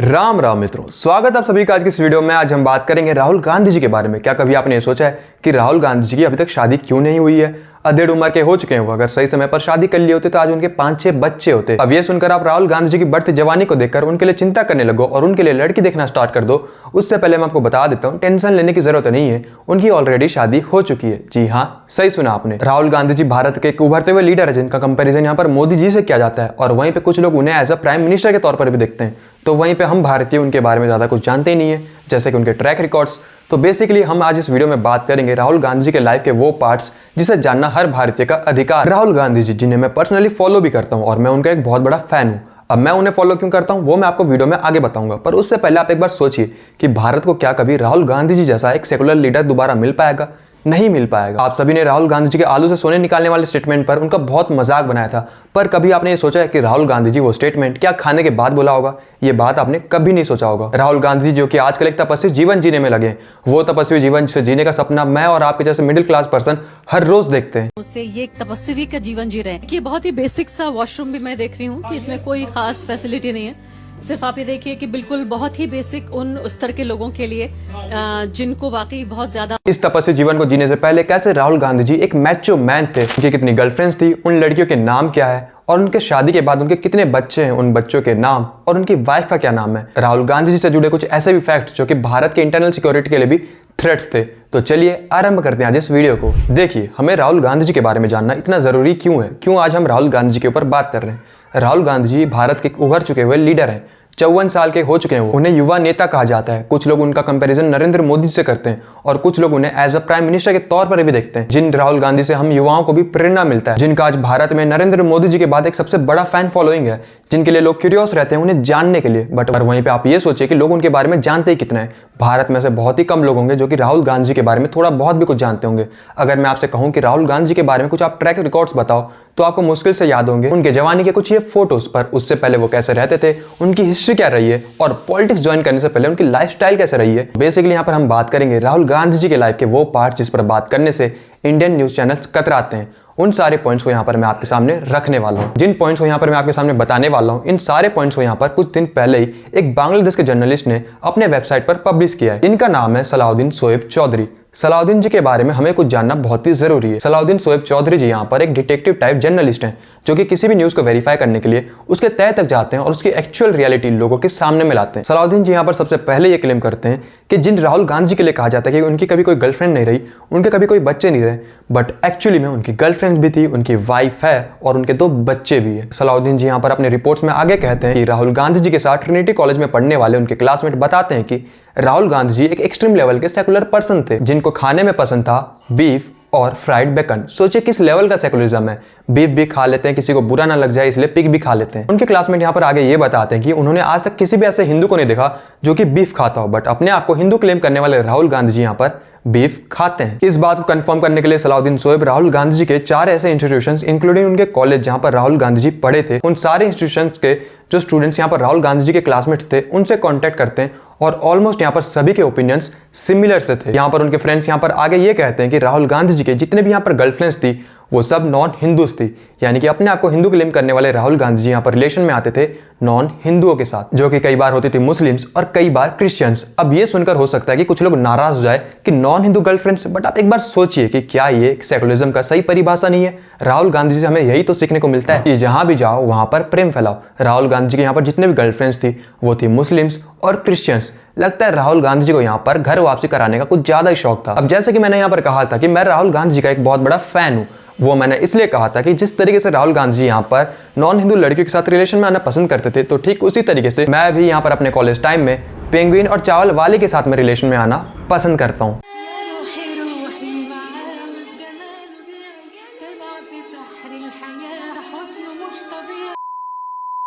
राम राम मित्रों, स्वागत है आप सभी का आज की इस वीडियो में। आज हम बात करेंगे राहुल गांधी जी के बारे में। क्या कभी आपने ये सोचा है कि राहुल गांधी जी की अभी तक शादी क्यों नहीं हुई है? अधेड़ उम्र के हो चुके हैं वो। अगर सही समय पर शादी कर लिए होते तो आज उनके 5-6 बच्चे होते। अब ये सुनकर आप राहुल गांधी जी की बढ़ती जवानी को देखकर उनके लिए चिंता करने लगो और उनके लिए लड़की देखना स्टार्ट कर दो। उससे पहले मैं आपको बता देता हूँ, टेंशन लेने की जरूरत नहीं है, उनकी ऑलरेडी शादी हो चुकी है। जी हाँ, सही सुना आपने। राहुल गांधी जी भारत के एक उभरते हुए लीडर है जिनका कंपेरिजन यहाँ पर मोदी जी से किया जाता है और वहीं पे कुछ लोग उन्हें एज अ प्राइम मिनिस्टर के तौर पर भी देखते हैं। तो वहीं पे हम भारतीय उनके बारे में ज़्यादा कुछ जानते ही नहीं है, जैसे कि उनके ट्रैक रिकॉर्ड्स। तो बेसिकली हम आज इस वीडियो में बात करेंगे राहुल गांधी जी के लाइफ के वो पार्ट्स जिसे जानना हर भारतीय का अधिकार। राहुल गांधी जी जिन्हें मैं पर्सनली फॉलो भी करता हूं और मैं उनका एक बहुत बड़ा फैन हूं। अब मैं उन्हें फॉलो क्यों करता हूं वो मैं आपको वीडियो में आगे बताऊंगा, पर उससे पहले आप एक बार सोचिए कि भारत को क्या कभी राहुल गांधी जी जैसा एक सेकुलर लीडर दोबारा मिल पाएगा? नहीं मिल पाएगा। आप सभी ने राहुल गांधी जी के आलू से सोने निकालने वाले स्टेटमेंट पर उनका बहुत मजाक बनाया था, पर कभी आपने ये सोचा है कि राहुल गांधी जी वो स्टेटमेंट क्या खाने के बाद बोला होगा? ये बात आपने कभी नहीं सोचा होगा। राहुल गांधी जी जो कि आजकल एक तपस्वी जीवन जीने में लगे, वो तपस्वी जीवन से जीने का सपना मैं और आपके जैसे मिडिल क्लास पर्सन हर रोज देखते हैं। उससे ये एक तपस्वी का जीवन जी रहे हैं कि बहुत ही बेसिक सा वॉशरूम भी मैं देख रही हूँ कि इसमें कोई खास फैसिलिटी नहीं है। सिर्फ आप ये देखिए कि बिल्कुल बहुत ही बेसिक उन स्तर के लोगों के लिए जिनको वाकई बहुत ज्यादा। इस तपस्वी जीवन को जीने से पहले कैसे राहुल गांधी जी एक मैचो मैन थे, उनकी कितनी गर्लफ्रेंड्स थी, उन लड़कियों के नाम क्या है और उनके शादी के बाद उनके कितने बच्चे हैं, उन बच्चों के नाम और उनकी वाइफ का क्या नाम है। राहुल गांधी जी से जुड़े कुछ ऐसे भी फैक्ट्स जो कि भारत के इंटरनल सिक्योरिटी के लिए भी थ्रेट्स थे। तो चलिए आरंभ करते हैं आज इस वीडियो को। देखिए, हमें राहुल गांधी जी के बारे में जानना इतना जरूरी क्यों है, क्यों आज हम राहुल गांधी जी के ऊपर बात कर रहे हैं। राहुल गांधी जी भारत के उभर चुके हुए लीडर हैं, 54 साल के हो चुके हैं। उन्हें युवा नेता कहा जाता है। कुछ लोग उनका कंपैरिजन नरेंद्र मोदी से करते हैं और कुछ लोग उन्हें एज अ प्राइम मिनिस्टर के तौर पर भी देखते हैं। जिन राहुल गांधी से हम युवाओं को भी प्रेरणा मिलता है, जिनका आज भारत में नरेंद्र मोदी जी के बाद एक सबसे बड़ा फैन फॉलोइंग है, जिनके लिए लोग क्यूरियस रहते हैं उन्हें जानने के लिए। बट वहीं पे आप ये सोचिए कि लोग उनके बारे में जानते ही कितना है। भारत में से बहुत ही कम लोग होंगे जो कि राहुल गांधी जी के बारे में थोड़ा बहुत भी कुछ जानते होंगे। अगर मैं आपसे कहूं कि राहुल गांधी जी के बारे में कुछ आप ट्रैक रिकॉर्ड्स बताओ तो आपको मुश्किल से याद होंगे उनके जवानी के कुछ ये फोटोज, पर उससे पहले वो कैसे रहते थे, उनकी हिस्ट्री क्या रही है और पॉलिटिक्स ज्वाइन करने से पहले उनकी लाइफस्टाइल कैसे रही है। बेसिकली यहाँ पर हम बात करेंगे राहुल गांधी जी के लाइफ के वो पार्ट जिस पर बात करने से इंडियन न्यूज चैनल्स कतराते हैं। उन सारे पॉइंट्स को यहाँ पर मैं आपके सामने रखने वाला हूँ। जिन पॉइंट्स को यहाँ पर मैं आपके सामने बताने वाला हूँ, इन सारे पॉइंट्स को यहाँ पर कुछ दिन पहले ही एक बांग्लादेश के जर्नलिस्ट ने अपने वेबसाइट पर पब्लिश किया है। इनका नाम है सलाउद्दीन शोएब चौधरी। सलाउद्दीन जी के बारे में हमें कुछ जानना बहुत ही जरूरी है। सलाउद्दीन शोएब चौधरी जी यहाँ पर एक डिटेक्टिव टाइप जर्नलिस्ट हैं जो कि किसी भी न्यूज को वेरीफाई करने के लिए उसके तह तक जाते हैं और उसकी एक्चुअल रियलिटी लोगों के सामने में लाते हैं। सलाउद्दीन जी यहाँ पर सबसे पहले ये क्लेम करते हैं कि जिन राहुल गांधी जी के लिए कहा जाता है कि उनकी कभी कोई गर्लफ्रेंड नहीं रही, उनके कभी कोई बच्चे नहीं रहे, बट एक्चुअली में उनकी गर्लफ्रेंड भी थी, उनकी वाइफ है और उनके 2 बच्चे भी है। सलाउद्दीन जी यहाँ पर अपने रिपोर्ट्स में आगे कहते हैं कि राहुल गांधी जी के साथ ट्रिनिटी कॉलेज में पढ़ने वाले उनके क्लासमेट बताते हैं कि राहुल गांधी जी एक एक्सट्रीम लेवल के सेकुलर पर्सन थे, जिनको खाने में पसंद था बीफ और फ्राइड बेकन। सोचिए किस लेवल का सेकुलरिज्म है। बीफ भी खा लेते हैं, किसी को बुरा ना लग जाए इसलिए पिग भी खा लेते हैं। उनके क्लासमेट यहाँ पर आगे ये बताते हैं कि उन्होंने आज तक किसी भी ऐसे हिंदू को नहीं देखा जो कि बीफ खाता हो, बट अपने आप को हिंदू क्लेम करने वाले राहुल गांधी जी यहाँ पर बीफ खाते हैं। इस बात को कंफर्म करने के लिए सलाउद्दीन शोएब राहुल गांधी जी के 4 ऐसे इंस्टीट्यूशंस इंक्लूडिंग उनके कॉलेज जहां पर राहुल गांधी जी पढ़े थे, उन सारे इंस्टीट्यूशंस के जो स्टूडेंट्स यहां पर राहुल गांधी जी के क्लासमेट्स थे उनसे कांटेक्ट करते हैं और ऑलमोस्ट यहां पर सभी के ओपिनियंस सिमिलर से थे। यहां पर उनके फ्रेंड्स यहां पर आगे ये कहते हैं कि राहुल गांधी जी के जितने भी यहां पर गर्लफ्रेंड्स थी वो सब नॉन हिंदूज थी, यानी कि अपने आप को हिंदू क्लेम करने वाले राहुल गांधी जी यहाँ पर रिलेशन में आते थे नॉन हिंदुओं के साथ, जो कि कई बार होती थी मुस्लिम्स और कई बार क्रिश्चियंस। अब ये सुनकर हो सकता है कि कुछ लोग नाराज हो जाए कि नॉन हिंदू गर्लफ्रेंड्स, बट आप एक बार सोचिए कि क्या ये सेकुलरिज्म का सही परिभाषा नहीं है? राहुल गांधी जी से हमें यही तो सीखने को मिलता है कि जहां भी जाओ वहां पर प्रेम फैलाओ। राहुल गांधी जी के यहाँ पर जितने भी गर्लफ्रेंड्स थी वो थी मुस्लिम्स और क्रिश्चियंस। लगता है राहुल गांधी जी को यहाँ पर घर वापसी कराने का कुछ ज्यादा ही शौक था। अब जैसे कि मैंने यहाँ पर कहा था कि मैं राहुल गांधी जी का एक बहुत बड़ा फैन हूँ, वो मैंने इसलिए कहा था कि जिस तरीके से राहुल गांधी जी यहाँ पर नॉन हिंदू लड़कियों के साथ रिलेशन में आना पसंद करते थे, तो ठीक उसी तरीके से मैं भी यहाँ पर अपने कॉलेज टाइम में पेंगुइन और चावल वाले के साथ में रिलेशन में आना पसंद करता हूँ।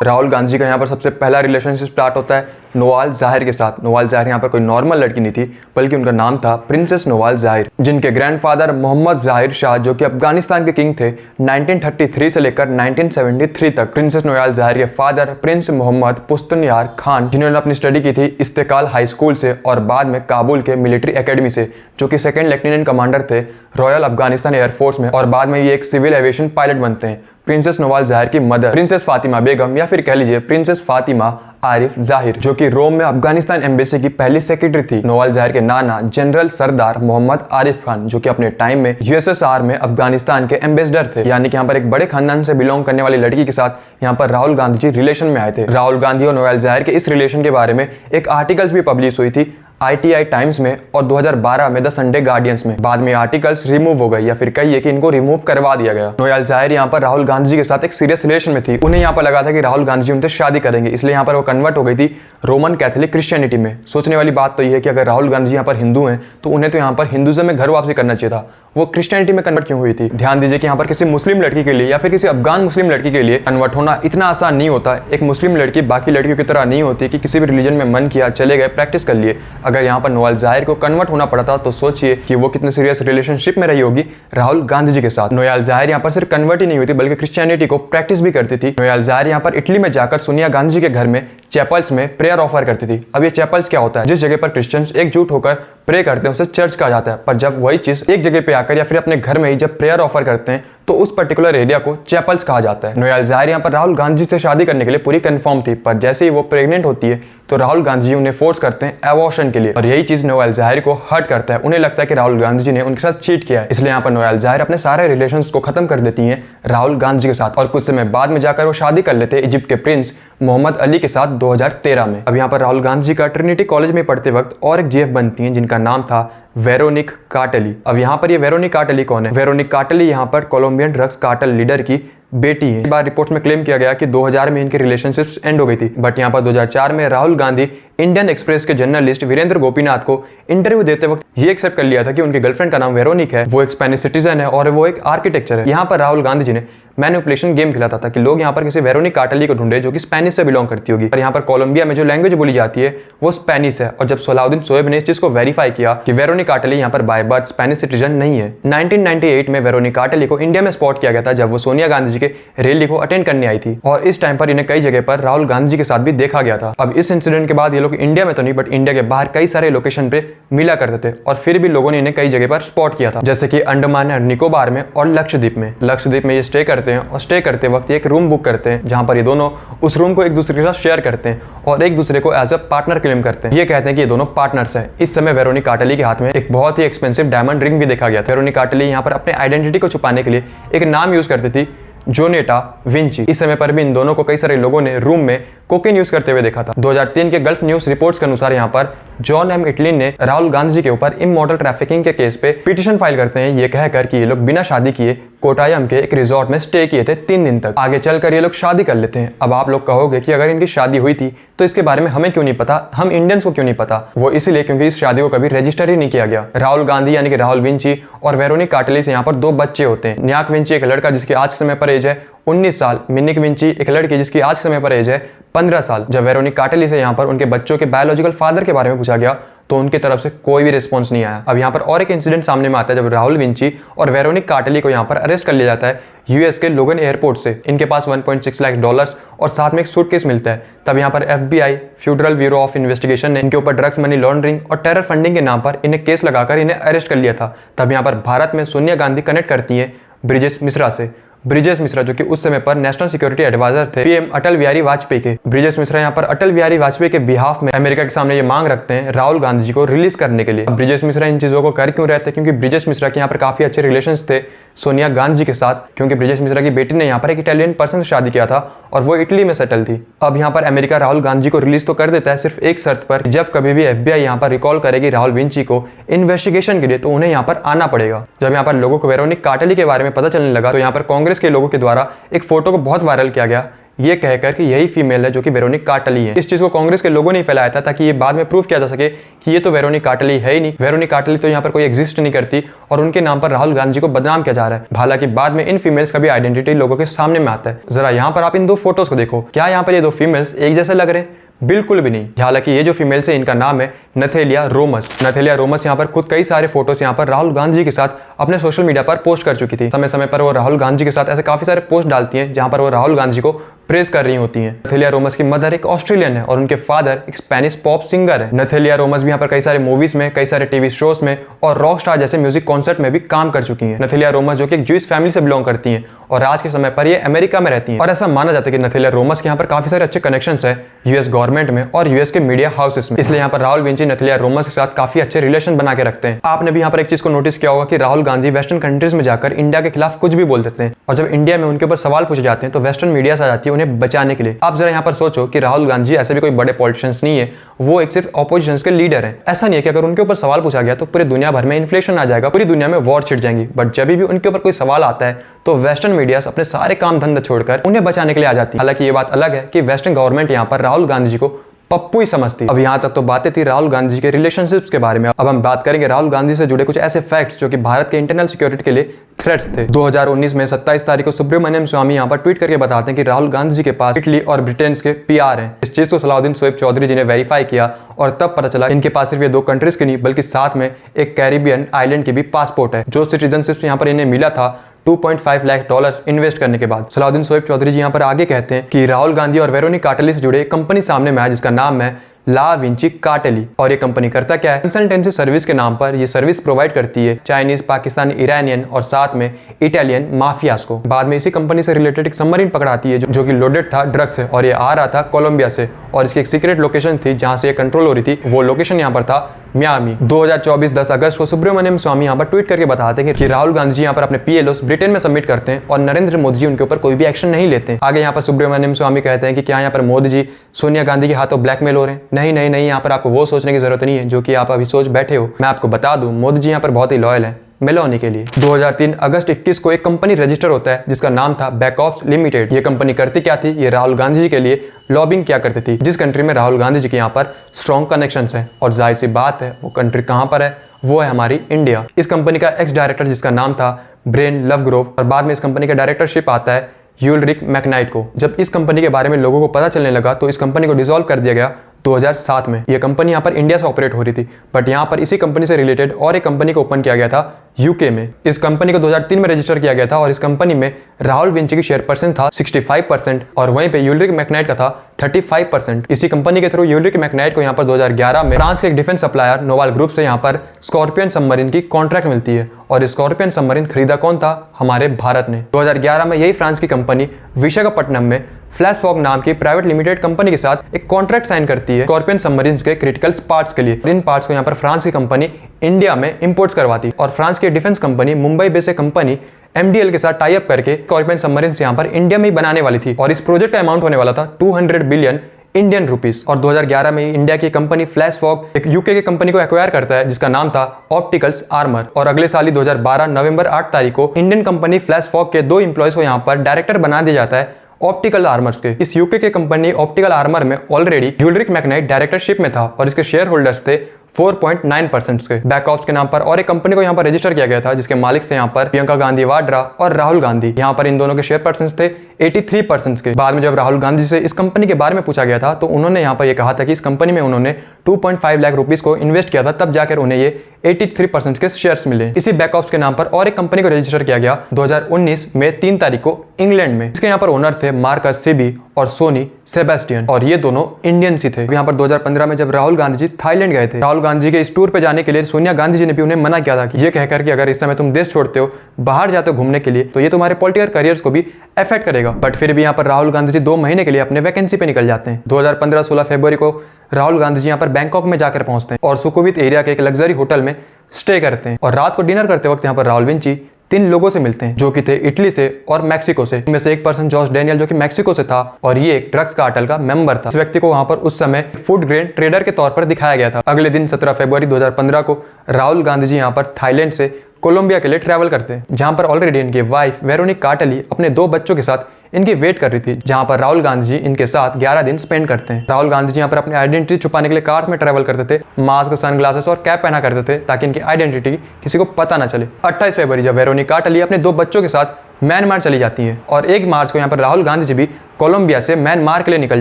राहुल गांधी जी का यहाँ पर सबसे पहला रिलेशनशिप स्टार्ट होता है नोवाल जाहिर के साथ। नोवाल जाहिर यहाँ पर कोई नॉर्मल लड़की नहीं थी, बल्कि उनका नाम था प्रिंसेस नोवाल जाहिर, जिनके ग्रैंडफादर मोहम्मद जाहिर शाह जो कि अफगानिस्तान के किंग थे 1933 से लेकर 1973 तक। प्रिंसेस नोवाल जाहिर के फादर प्रिंस मोहम्मद पुस्तनयार खान, जिन्होंने अपनी स्टडी की थी इस्तेकाल हाई स्कूल से और बाद में काबुल के मिलिट्री एकेडमी से, जो कि 2nd लेफ्टिनेंट कमांडर थे रॉयल अफगानिस्तान एयरफोर्स में और बाद में ये एक सिविल एविएशन पायलट बनते हैं। प्रिंसेस नवाल ज़ाहिर की मदर प्रिंसेस फातिमा बेगम या फिर कह लीजिए प्रिंसेस फातिमा आरिफ ज़ाहिर, जो कि रोम में अफगानिस्तान एम्बेसी की पहली सेक्रेटरी थी। नवाल ज़ाहिर के नाना जनरल सरदार मोहम्मद आरिफ खान, जो कि अपने टाइम में यूएसएसआर में अफगानिस्तान के एम्बेसडर थे, यानी कि यहाँ पर एक बड़े खानदान से बिलोंग करने वाली लड़की के साथ यहाँ पर राहुल गांधी जी रिलेशन में आए थे। राहुल गांधी और नवाल ज़ाहिर के इस रिलेशन के बारे में एक आर्टिकल्स भी पब्लिश हुई थी ITI टाइम्स में और 2012 में द संडे गार्डियंस में। बाद में आर्टिकल्स रिमूव हो गए या फिर कहिए कि इनको रिमूव करवा दिया गया। नवाल ज़ाहिर यहाँ पर राहुल गांधी जी के साथ एक सीरियस रिलेशन में थी। उन्हें यहाँ पर लगा था कि राहुल गांधी जी उनसे शादी करेंगे, इसलिए यहाँ पर वो कन्वर्ट हो गई थी रोमन कैथोलिक क्रिश्चियनिटी में। सोचने वाली बात तो ये है कि अगर राहुल गांधी जी यहाँ पर हिंदू हैं तो उन्हें तो यहाँ पर हिंदुज़म में घर वापसी करना चाहिए था, वो क्रिश्चियनिटी में कन्वर्ट क्यों हुई थी? ध्यान दीजिए कि यहाँ पर किसी मुस्लिम लड़की के लिए या फिर किसी अफगान मुस्लिम लड़की के लिए कन्वर्ट होना इतना आसान नहीं होता। एक मुस्लिम लड़की बाकी लड़कियों की तरह नहीं होती कि किसी भी रिलीजन में मन किया चले गए प्रैक्टिस कर लिए। अगर यहाँ पर नवाल ज़ाहिर को कन्वर्ट होना पड़ा था तो सोचिए कि वो कितने सीरियस रिलेशनशिप में रही होगी राहुल गांधी जी के साथ। नवाल ज़ाहिर यहाँ पर सिर्फ कन्वर्ट ही नहीं हुई थी बल्कि क्रिश्चियनिटी को प्रैक्टिस भी करती थी। नवाल ज़ाहिर यहाँ पर इटली में जाकर सोनिया गांधी जी के घर में चैपल्स में प्रेयर ऑफर करती थी। अब ये चैपल्स क्या होता है? जिस जगह पर क्रिश्चियंस एकजुट होकर प्रे करते हैं उसे चर्च कहा जाता है, पर जब वही चीज एक जगह पे आकर या फिर अपने घर में ही जब प्रेयर ऑफर करते हैं तो उस पर्टिकुलर एरिया को चैपल्स कहा जाता है। नवाल ज़ाहिर यहाँ पर राहुल गांधी से शादी करने के लिए पूरी कंफर्म थी, पर जैसे ही वो प्रेग्नेंट होती है तो राहुल गांधी जी उन्हें फोर्स करते हैं एबॉर्शन के लिए, और यही चीज नवाल ज़ाहिर को हर्ट करता है। उन्हें लगता है कि राहुल गांधी जी ने उनके साथ चीट किया है, इसलिए यहाँ पर नवाल ज़ाहिर अपने सारे रिलेशंस को खत्म कर देती हैं राहुल गांधी के साथ, और कुछ समय बाद में जाकर वो शादी कर लेते हैं इजिप्ट के प्रिंस मोहम्मद अली के साथ 2013 में। अब यहाँ पर राहुल गांधी जी का ट्रिनिटी कॉलेज में पढ़ते वक्त और एक जीएफ बनती हैं जिनका नाम था वेरोनिक कार्टेली। अब यहाँ पर ये वेरोनिक कार्टेली कौन है? वेरोनिक कार्टेली यहाँ पर कोलंबियन ड्रग्स कार्टेल लीडर की बेटी है। एक बार रिपोर्ट्स में क्लेम किया गया कि 2000 में इनकी रिलेशनशिप्स एंड हो गई थी, बट यहाँ पर 2004 में राहुल गांधी इंडियन एक्सप्रेस के जर्नलिस्ट वीरेंद्र गोपीनाथ को इंटरव्यू देते वक्त ये एक्सेप्ट कर लिया था कि उनकी गर्लफ्रेंड का नाम वेरोनिक है, वो एक स्पेनिश सिटीजन है और वो एक आर्किटेक्चर है। यहाँ पर राहुल गांधी जी ने मैनिपुलेशन गेम खेला था ताकि लोग यहाँ पर किसी वेरोनिक कार्टेली को ढूंढे जो कि स्पेनिश से बिलोंग करती होगी, पर यहाँ पर कोलंबिया में जो लैंग्वेज बोली जाती है वो स्पेनिश है। और जब सलाउद्दीन शोएब ने इस चीज को वेरीफाई किया कि वेरोनिक कार्टेली यहाँ पर बाय बर्थ स्पेनिश सिटीजन नहीं है। 1998 में वेरोनिक कार्टेली को इंडिया में स्पॉट किया गया था जब वो सोनिया गांधी जी के रैली को अटेंड करने आई थी, और इस टाइम पर इन्हें कई जगह पर राहुल गांधी जी के साथ भी देखा गया था। अब इस इंसिडेंट के बाद ये लोग इंडिया में तो नहीं बट इंडिया के बाहर कई सारे लोकेशन पे मिला करते थे, और फिर भी लोगों ने इन्हें कई जगह पर स्पॉट किया था, जैसे कि अंडमान एंड निकोबार में और लक्षद्वीप में। लक्षद्वीप में ये स्टे करते हैं और स्टे करते वक्त एक रूम बुक करते हैं जहां पर ये दोनों उस रूम को एक दूसरे के साथ शेयर करते हैं और एक दूसरे को एज अ पार्टनर क्लेम करते हैं। ये कहते हैं कि ये दोनों पार्टनर्स हैं। इस समय वेरोनिक कार्टेली के हाथ में एक बहुत ही एक्सपेंसिव डायमंड रिंग भी देखा गया था। वेरोनिक कार्टेली यहाँ पर अपने आइडेंटिटी को छुपाने के लिए एक नाम यूज करती थी, जोनेटा विंची। इस समय पर भी इन दोनों को कई सारे लोगों ने रूम में कोकेन यूज करते हुए देखा था। 2003 के गल्फ न्यूज रिपोर्ट्स के अनुसार यहाँ पर जॉन एम इटलिन ने राहुल गांधी जी के ऊपर इमोरल ट्रैफिकिंग के केस पे पिटीशन फाइल करते हैं, ये कहकर कि ये लोग बिना शादी किए कोटायम के एक रिजॉर्ट में स्टे किए थे 3 दिन तक। आगे चलकर ये लोग शादी कर लेते हैं। अब आप लोग कहोगे कि अगर इनकी शादी हुई थी तो इसके बारे में हमें क्यों नहीं पता, हम इंडियंस को क्यों नहीं पता? वो इसलिए क्योंकि इस शादी को कभी रजिस्टर ही नहीं किया गया। राहुल गांधी यानी कि राहुल विंची और वेरोनिक कार्टेली से यहाँ पर 2 बच्चे होते हैं। न्याक विंची एक लड़का जिसकी आज समय पर एज है 19 साल, मिनिक विंची एक लड़की जिसकी आज समय पर एज है 15 साल। जब वेरोनिक कार्टेली से यहाँ पर उनके बच्चों के बायोलॉजिकल फादर के बारे में पूछा गया तो उनकी तरफ से कोई भी रिस्पॉन्स नहीं आया। अब यहाँ पर और एक इंसिडेंट सामने में आता है जब राहुल विंची और वेरोनिक कार्टेली को यहाँ पर अरेस्ट कर लिया जाता है यूएस के लोगन एयरपोर्ट से। इनके पास $1.6 लाख और साथ में एक सूटकेस मिलता है। तब यहाँ पर FBI federal bureau of investigation ने इनके ऊपर ड्रग्स मनी लॉन्ड्रिंग और टेरर फंडिंग के नाम पर इन्हें केस लगाकर इन्हें अरेस्ट कर लिया था। तब यहाँ पर भारत में सोनिया गांधी कनेक्ट करती हैं ब्रिजेश मिश्रा से। ब्रिजेश मिश्रा जो कि उस समय पर नेशनल सिक्योरिटी एडवाइजर थे पीएम अटल बिहारी वाजपेयी के। ब्रिजेश मिश्रा यहाँ पर अटल बिहारी वाजपेयी के बिहाफ में अमेरिका के सामने ये मांग रखते हैं राहुल गांधी जी को रिलीज करने के लिए। ब्रिजेश मिश्रा इन चीजों को कर क्यों रहे थे? क्योंकि ब्रिजेश मिश्रा के यहाँ पर काफी अच्छे रिलेशंस थे सोनिया गांधी जी के साथ, क्योंकि ब्रिजेश मिश्रा की बेटी ने यहाँ पर एक इटालियन पर्सन से शादी किया था और वो इटली में सेटल थी। अब यहाँ पर अमेरिका राहुल गांधी जी को रिलीज तो कर देता है सिर्फ एक शर्त पर, जब कभी भी FBI यहाँ पर रिकॉल करेगी राहुल विंची को इन्वेस्टिगेशन के लिए तो उन्हें यहाँ पर आना पड़ेगा। जब यहाँ पर लोगों को वेरोनिक कार्टेली के बारे में पता चलने लगा तो यहाँ पर कांग्रेस के लोगों के द्वारा एक फोटो को बहुत वायरल किया गया, ये कहकर कि यही फीमेल है जो कि वेरोनिक कार्टेली है। इस चीज को कांग्रेस के लोगों ने फैलाया था ताकि ये बाद में प्रूव किया जा सके कि ये तो वेरोनिक कार्टेली है ही नहीं, वेरोनिक कार्टेली तो यहाँ पर कोई एग्जिस्ट नहीं करती और उनके नाम पर राहुल गांधी जी को बदनाम किया जा रहा है। हालांकि बाद में इन फीमेल्स का भी आइडेंटिटी लोगों के सामने में आता है। जरा यहाँ पर आप इन 2 फोटोज को देखो, क्या यहाँ पर ये 2 फीमेल्स एक जैसे लग रहे हैं? बिल्कुल भी नहीं। हालांकि ये जो फीमेल्स है इनका नाम है नथेलिया रोमस। नथेलिया रोमस यहाँ पर खुद कई सारे फोटोज यहाँ पर राहुल गांधी जी के साथ अपने सोशल मीडिया पर पोस्ट कर चुकी थी। समय समय पर वो राहुल गांधी जी के साथ ऐसे काफी सारे पोस्ट डालती हैं जहां पर वो राहुल गांधी जी को प्रेज कर रही होती हैं। नथेलिया रोमस की मदर एक ऑस्ट्रेलियन है और उनके फादर एक स्पेनिश पॉप सिंगर है। नथेलिया रोमस भी यहाँ पर कई सारे मूवीज में, कई सारे टीवी शोज में और रॉक स्टार जैसे म्यूजिक कॉन्सर्ट में भी काम कर चुकी हैं। नथेलिया रोमस जो कि एक ज्यूइश फैमिली से बिलोंग करती हैं और आज के समय पर ये अमेरिका में रहती हैं और ऐसा माना जाता है कि नथेलिया रोमस के यहाँ पर काफी सारे अच्छे कनेक्शंस है यूएस गवर्नमेंट में और यूएस के मीडिया हाउसेस में, इसलिए यहाँ पर राहुल विंची नथेलिया रोमस के साथ काफी अच्छे रिलेशन बना के रखते हैं। आपने भी यहाँ पर एक चीज को नोटिस किया होगा कि राहुल गांधी वेस्टर्न कंट्रीज में जाकर इंडिया के खिलाफ कुछ भी बोल देते हैं और जब इंडिया में उनके ऊपर सवाल पूछे जाते हैं तो वेस्टर्न मीडिया आ जाती है उन्हें बचाने के लिए। आप जरा यहाँ पर सोचो कि राहुल गांधी ऐसे भी कोई बड़े पॉलिटिशियंस नहीं है, वो एक सिर्फ ऑपोजिशन के लीडर हैं। ऐसा नहीं है कि अगर उनके ऊपर सवाल पूछा गया तो पूरी दुनिया भर में इन्फ्लेशन आ जाएगा, पूरी दुनिया में वॉर छिड़ जाएंगी, बट जब भी उनके ऊपर कोई सवाल आता है तो वेस्टर्न मीडिया अपने सारे काम धंधा छोड़कर उन्हें बचाने के लिए आ जाती है। हालांकि ये बात अलग है कि वेस्टर्न गवर्नमेंट यहाँ पर राहुल गांधी जी को पप्पू ही समझती। अब यहाँ तक तो बातें थी राहुल गांधी जी के रिलेशनशिप्स के बारे में। अब हम बात करेंगे राहुल गांधी से जुड़े कुछ ऐसे फैक्ट्स जो कि भारत के इंटरनल सिक्योरिटी के लिए थ्रेट्स थे। 2019 में 27 तारीख को सुब्रमण्यम स्वामी यहाँ पर ट्वीट करके बताते हैं कि राहुल गांधी जी के पास इटली और ब्रिटेन के पीआर हैं। इस चीज को सलाउद्दीन शोएब चौधरी जी ने वेरीफाई किया और तब पता चला इनके पास सिर्फ ये 2 कंट्रीज की नहीं बल्कि साथ में एक कैरिबियन आइलैंड की भी पासपोर्ट है, जो सिटीजनशिप यहाँ पर इन्हें मिला था $2.5 लाख इन्वेस्ट करने के बाद। सलाउद्दीन शोएब चौधरी जी यहाँ पर आगे कहते हैं कि राहुल गांधी और वेरोनिका कार्टेली से जुड़े एक कंपनी सामने में आया जिसका नाम है ला विंची कार्टेली। और ये कंपनी करता क्या है, कंसल्टेंसी सर्विस के नाम पर ये सर्विस प्रोवाइड करती है चाइनीज, पाकिस्तानी, ईरानियन और साथ में इटालियन माफियाज को। बाद में इसी कंपनी से रिलेटेड एक सबमरीन पकड़ाती है जो कि लोडेड था ड्रग्स से और ये आ रहा था कोलंबिया से और इसकी एक सीक्रेट लोकेशन थी जहां से ये कंट्रोल हो रही थी। वो लोकेशन यहाँ पर था मियामी। 2024 10 अगस्त को सुब्रमण्यम स्वामी यहाँ पर ट्वीट करके बताते हैं कि राहुल गांधी जी यहाँ पर अपने पीएलओस ब्रिटेन में सबमिट करते हैं और नरेंद्र मोदी जी उनके ऊपर कोई भी एक्शन नहीं लेते। आगे यहाँ पर सुब्रमण्यम स्वामी कहते हैं कि क्या यहाँ पर मोदी जी सोनिया गांधी के हाथों ब्लैकमेल हो रहे हैं? नहीं नहीं नहीं, यहाँ पर आपको वो सोचने की जरूरत नहीं है जो कि आप अभी सोच बैठे हो। मैं आपको बता दूं मोदी जी यहाँ पर बहुत ही लॉयल है मेलोनी के लिए। 2003 अगस्त 21 को एक कंपनी रजिस्टर होता है जिसका नाम था बैकऑप्स लिमिटेड। ये कंपनी करती क्या थी, ये राहुल गांधी जी के लिए लॉबिंग क्या करती थी। जिस कंट्री में राहुल गांधी जी के यहाँ पर स्ट्रॉन्ग कनेक्शंस है और जाहिर सी बात है वो कंट्री कहाँ पर है, वो है हमारी इंडिया। इस कंपनी का एक्स डायरेक्टर जिसका नाम था ब्रेन लवग्रोव और बाद में इस कंपनी का डायरेक्टरशिप आता है यूलरिक मैकनाइट को। जब इस कंपनी के बारे में लोगों को पता चलने लगा तो इस कंपनी को डिसॉल्व कर दिया गया 2007 में। यह कंपनी यहाँ पर इंडिया से ऑपरेट हो रही थी बट यहाँ पर इसी कंपनी से रिलेटेड और एक कंपनी को ओपन किया गया था यूके में। इस कंपनी को 2003 में रजिस्टर किया गया था और इस कंपनी में राहुल विंची की शेयर परसेंट था 65% और वहीं पे यूलरिक मैकनाइट का था 35%। इसी कंपनी के थ्रू यूलरिक मैकनाइट को यहाँ पर 2011 में फ्रांस के एक डिफेंस सप्लायर नोवाल ग्रुप से यहाँ पर स्कॉर्पियन सबमरीन की कॉन्ट्रैक्ट मिलती है और स्कॉर्पियन सबमरीन खरीदा कौन था, हमारे भारत ने। 2011 में यही फ्रांस की कंपनी विशाखापट्टनम में फ्लैश फॉग नाम की प्राइवेट लिमिटेड कंपनी के साथ एक कॉन्ट्रैक्ट साइन करती है स्कॉर्पियन सबमरीन्स के क्रिटिकल पार्ट्स के लिए। इन पार्ट्स को यहाँ पर फ्रांस की कंपनी इंडिया में इंपोर्ट्स करवाती और फ्रांस की defence company Mumbai based company MDL के साथ टाई अप करके स्कॉर्पियन सबमरीन्स यहाँ पर इंडिया में ही बनाने वाली थी और इस प्रोजेक्ट का अमाउंट होने वाला था 200 बिलियन इंडियन रुपीस। और 2011 में इंडिया की कंपनी फ्लैश फॉग एक यूके की कंपनी को एक्वायर करता है जिसका नाम था ऑप्टिकल्स आर्मर और अगले साल ही 2012 नवंबर 8 तारीख को इंडियन कंपनी फ्लैश फॉग के 2 एम्प्लॉयज को यहाँ पर डायरेक्टर बना दिया जाता है ऑप्टिकल आर्मर्स के। इस यूके के कंपनी ऑप्टिकल आर्मर में ऑलरेडी यूलरिक मैकनाइट डायरेक्टरशिप में था और इसके शेयर होल्डर्स थे 4.9% के। बैकऑप्स के नाम पर और एक कंपनी को यहाँ पर रजिस्टर किया गया था जिसके मालिक थे यहाँ पर प्रियंका गांधी वाड्रा और राहुल गांधी। यहाँ पर इन दोनों के शेयर परसेंट थे 83% के। बाद में जब राहुल गांधी से इस कंपनी के बारे में पूछा गया था तो उन्होंने यहाँ पर यह कहा था कि इस कंपनी में उन्होंने 2.5 लाख रुपीस को इन्वेस्ट किया था, तब जाकर उन्हें ये 83% के शेयर्स मिले। इसी बैकऑप्स के नाम पर और एक कंपनी को रजिस्टर किया गया 2019 में 3 तारीख को इंग्लैंड में। इसके यहाँ पर ओनर थे मार्कस सिबी और सोनी सेबेस्टियन और ये दोनों इंडियंस ही थे। यहाँ पर 2015 में जब राहुल गांधी जी थाईलैंड गए थे, राहुल गांधी के इस टूर पे जाने के लिए सोनिया गांधी जी ने भी उन्हें मना किया था कि ये कहकर कि अगर इस समय तुम देश छोड़ते हो, बाहर जाते हो घूमने के लिए, तो ये तुम्हारे पॉलिटिकल करियर्स को भी अफेक्ट करेगा। बट फिर भी यहाँ पर राहुल गांधी जी 2 महीने के लिए अपने वैकेंसी पे निकल जाते हैं। 2015 16 फरवरी को राहुल गांधी जी यहाँ पर बैंकॉक में जाकर पहुंचते हैं और सुखोवित एरिया के एक लग्जरी होटल में स्टे करते हैं और रात को डिनर करते वक्त यहाँ पर राहुल विंची 3 लोगों से मिलते हैं जो कि थे इटली से और मैक्सिको से। इनमें से एक पर्सन जॉर्ज डैनियल जो कि मैक्सिको से था और ये एक ड्रग्स कार्टेल का मेंबर था। इस व्यक्ति को वहां पर उस समय फूड ग्रेन ट्रेडर के तौर पर दिखाया गया था। अगले दिन 17 फरवरी 2015 को राहुल गांधी जी यहाँ पर थाईलैंड से कोलंबिया के लिए ट्रैवल करते हैं जहां पर ऑलरेडी इनकी वाइफ वेरोनिका कार्टेली अपने 2 बच्चों के साथ इनकी वेट कर रही थी, जहां पर राहुल गांधी जी इनके साथ 11 दिन स्पेंड करते हैं। राहुल गांधी जी यहाँ पर अपनी आइडेंटिटी छुपाने के लिए कार्स में ट्रैवल करते थे, मास्क, सनग्लासेस और कैप पहना करते थे ताकि इनकी आइडेंटिटी किसी को पता ना चले। 28 फरवरी जब वेरोनिका कार्टेली अपने 2 बच्चों के साथ म्यांमार चली जाती है और 1 मार्च को यहाँ पर राहुल गांधी जी भी कोलंबिया से म्यांमार के लिए निकल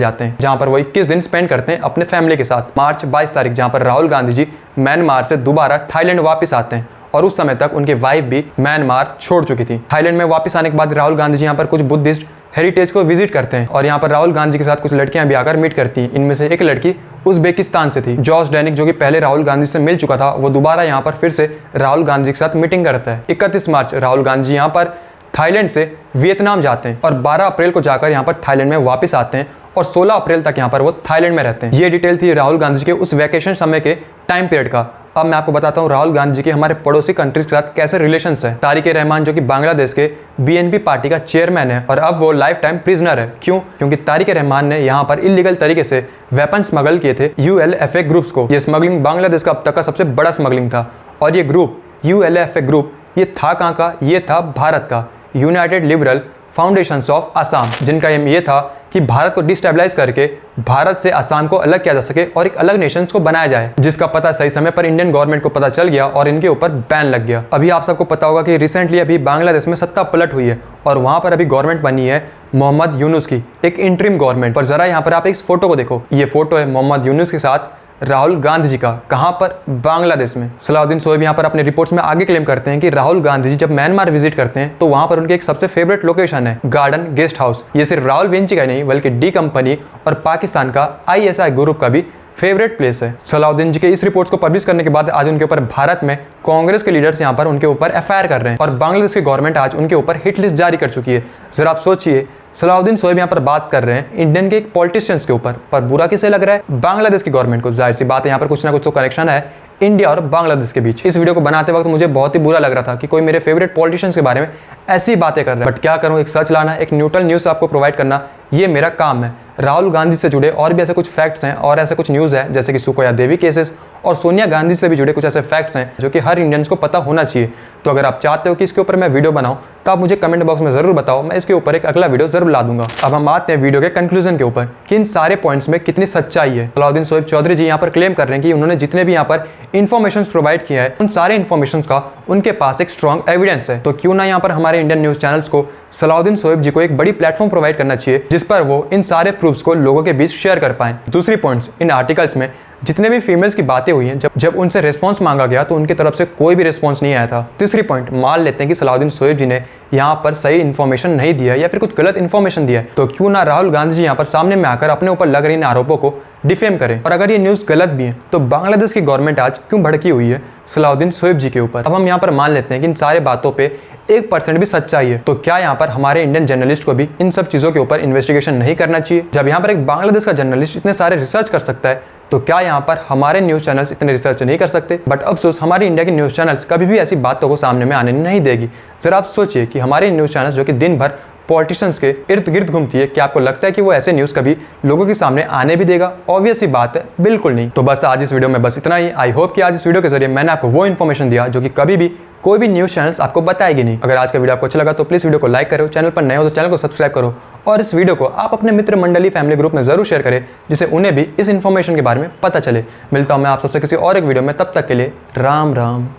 जाते हैं जहां पर वो 21 दिन स्पेंड करते हैं अपने फैमिली के साथ। मार्च 22 तारीख जहां पर राहुल गांधी जी म्यांमार से दोबारा थाईलैंड वापस आते हैं और उस समय तक उनकी वाइफ भी म्यांमार छोड़ चुकी थी। थाईलैंड में वापस आने के बाद राहुल गांधी जी यहाँ पर कुछ बुद्धिस्ट हेरिटेज को विजिट करते हैं और यहाँ पर राहुल गांधी के साथ कुछ लड़कियां भी आकर मीट करती हैं। इनमें से एक लड़की उज्बेकिस्तान से थी। जॉर्ज डैनिक जो कि पहले राहुल गांधी से मिल चुका था, वो दोबारा यहाँ पर फिर से राहुल गांधी के साथ मीटिंग करता है। 31 मार्च राहुल गांधी यहाँ पर थाईलैंड से वियतनाम जाते हैं और 12 अप्रैल को जाकर यहाँ पर थाईलैंड में वापस आते हैं और 16 अप्रैल तक यहाँ पर वो थाईलैंड में रहते हैं। ये डिटेल थी राहुल गांधी जी के उस वैकेशन समय के टाइम पीरियड का। अब मैं आपको बताता हूँ राहुल गांधी जी के हमारे पड़ोसी कंट्रीज के साथ कैसे रिलेशंस है। तारिक रहमान जो कि बांग्लादेश के बीएनपी पार्टी का चेयरमैन है और अब वो लाइफ टाइम प्रिजनर है। क्यों? क्योंकि तारिक रहमान ने यहाँ पर इलीगल तरीके से वेपन स्मगल किए थे ULFA ग्रुप्स को। ये स्मगलिंग बांग्लादेश का अब तक का सबसे बड़ा स्मगलिंग था और ये ग्रुप ULFA ग्रुप ये था कहाँ का? ये था भारत का, United liberal foundations of Assam, जिनका एम ये था कि भारत को डिस्टेबलाइज करके भारत से असम को अलग किया जा सके और एक अलग नेशंस को बनाया जाए, जिसका पता सही समय पर इंडियन गवर्नमेंट को पता चल गया और इनके ऊपर बैन लग गया। अभी आप सबको पता होगा कि रिसेंटली अभी बांग्लादेश में सत्ता पलट हुई है और वहां पर अभी गवर्नमेंट बनी है मोहम्मद यूनुस की, एक इंटरिम गवर्नमेंट। पर जरा यहाँ पर आप इस फोटो को देखो, ये फोटो है मोहम्मद यूनुस के साथ राहुल गांधी जी का। कहां पर? बांग्लादेश में। सलाउद्दीन शोएब यहाँ पर अपने रिपोर्ट्स में आगे क्लेम करते हैं कि राहुल गांधी जी जब म्यांमार विजिट करते हैं तो वहां पर उनके एक सबसे फेवरेट लोकेशन है गार्डन गेस्ट हाउस। ये सिर्फ राहुल विंची का नहीं बल्कि डी कंपनी और पाकिस्तान का ISI ग्रुप का भी फेवरेट प्लेस है। सलाउद्दीन जी के इस रिपोर्ट्स को पब्लिश करने के बाद आज उनके ऊपर भारत में कांग्रेस के लीडर्स यहाँ पर उनके ऊपर FIR कर रहे हैं और बांग्लादेश की गवर्नमेंट आज उनके ऊपर हिट लिस्ट जारी कर चुकी है। जरा आप सोचिए, सलाउद्दीन शोएब यहाँ पर बात कर रहे हैं इंडियन के एक पॉलिटिशियंस के ऊपर, पर बुरा किसे लग रहा है? बांग्लादेश की गवर्नमेंट को। जाहिर सी बात है यहाँ पर कुछ ना कुछ तो कनेक्शन है इंडिया और बांग्लादेश के बीच। इस वीडियो को बनाते वक्त मुझे बहुत ही बुरा लग रहा था कि कोई मेरे फेवरेट पॉलिटिशियंस के बारे में ऐसी बातें कर रहा है, बट क्या करूं, एक सच लाना, एक न्यूट्रल न्यूज़ आपको प्रोवाइड करना, ये मेरा काम है। राहुल गांधी से जुड़े और भी ऐसे कुछ फैक्ट्स हैं और ऐसे कुछ न्यूज़ है जैसे कि सुखोया देवी केसेस और सोनिया गांधी से भी जुड़े कुछ ऐसे फैक्ट्स हैं जो कि हर इंडियंस को पता होना चाहिए। तो अगर आप चाहते हो कि इसके ऊपर मैं वीडियो बनाऊं तो आप मुझे कमेंट बॉक्स में जरूर बताओ, मैं इसके ऊपर एक अगला वीडियो जरूर ला दूंगा। अब हम आते हैं वीडियो के कंक्लूजन के ऊपर कि इन सारे पॉइंट्स में कितनी सच्चाई है। सलाउद्दीन शोएब चौधरी जी यहाँ पर क्लेम कर रहे हैं कि उन्होंने जितने भी यहाँ पर इन्फॉर्मेशन प्रोवाइड किया है उन सारे इन्फॉर्मेशन का उनके पास एक स्ट्रॉन्ग एविडेंस है। तो क्यों ना यहाँ पर हमारे इंडियन न्यूज चैनल्स को सलाउद्दीन शोएब जी को एक बड़ी प्लेटफॉर्म प्रोवाइड करना चाहिए जिस पर वो इन सारे प्रूफ्स को लोगों के बीच शेयर कर पाएं। दूसरी पॉइंट्स, इन आर्टिकल्स में जितने भी फीमेल्स की बातें हुई हैं, जब उनसे रिस्पांस मांगा गया तो उनकी तरफ से कोई भी रिस्पांस नहीं आया था। तीसरी पॉइंट, मान लेते हैं कि सलाउद्दीन शोएब जी ने यहाँ पर सही इन्फॉर्मेशन नहीं दिया या फिर कुछ गलत इन्फॉर्मेशन दिया है, तो क्यों ना राहुल गांधी जी यहाँ पर सामने में आकर अपने ऊपर लग रहे इन आरोपों को डिफेम करें। और अगर ये न्यूज़ गलत भी है तो बांग्लादेश की गवर्नमेंट आज क्यों भड़की हुई है सलाउद्दीन शोएब जी के ऊपर। अब हम यहाँ पर मान लेते हैं कि इन सारे बातों पे 1% भी सच्चाई है, तो क्या यहाँ पर हमारे इंडियन जर्नलिस्ट को भी इन सब चीज़ों के ऊपर इन्वेस्टिगेशन नहीं करना चाहिए? जब यहाँ पर एक बांग्लादेश का जर्नलिस्ट इतने सारे रिसर्च कर सकता है तो क्या यहाँ पर हमारे न्यूज़ चैनल्स इतने रिसर्च नहीं कर सकते? बट अफसोस हमारी इंडिया की न्यूज़ चैनल्स कभी भी ऐसी बातों को सामने में आने नहीं देगी। जरा आप सोचिए कि हमारे न्यूज़ चैनल्स जो कि दिन भर पॉलिटिशियंस के इर्द गिर्द घूमती है, क्या आपको लगता है कि वो ऐसे न्यूज़ कभी लोगों के सामने आने भी देगा? ऑब्वियस सी बात है, बिल्कुल नहीं। तो बस आज इस वीडियो में बस इतना ही। आई होप कि आज इस वीडियो के जरिए मैंने आपको वो इन्फॉर्मेशन दिया जो कि कभी भी कोई भी न्यूज़ चैनल्स आपको बताएगी नहीं। अगर आज का वीडियो आपको अच्छा लगा तो प्लीज़ वीडियो को लाइक करो, चैनल पर नए हो तो चैनल को सब्सक्राइब करो और इस वीडियो को आप अपने मित्र मंडली फैमिली ग्रुप में जरूर शेयर करें जिससे उन्हें भी इस इन्फॉर्मेशन के बारे में पता चले। मिलता हूँ मैं आप सबसे किसी और एक वीडियो में, तब तक के लिए राम राम।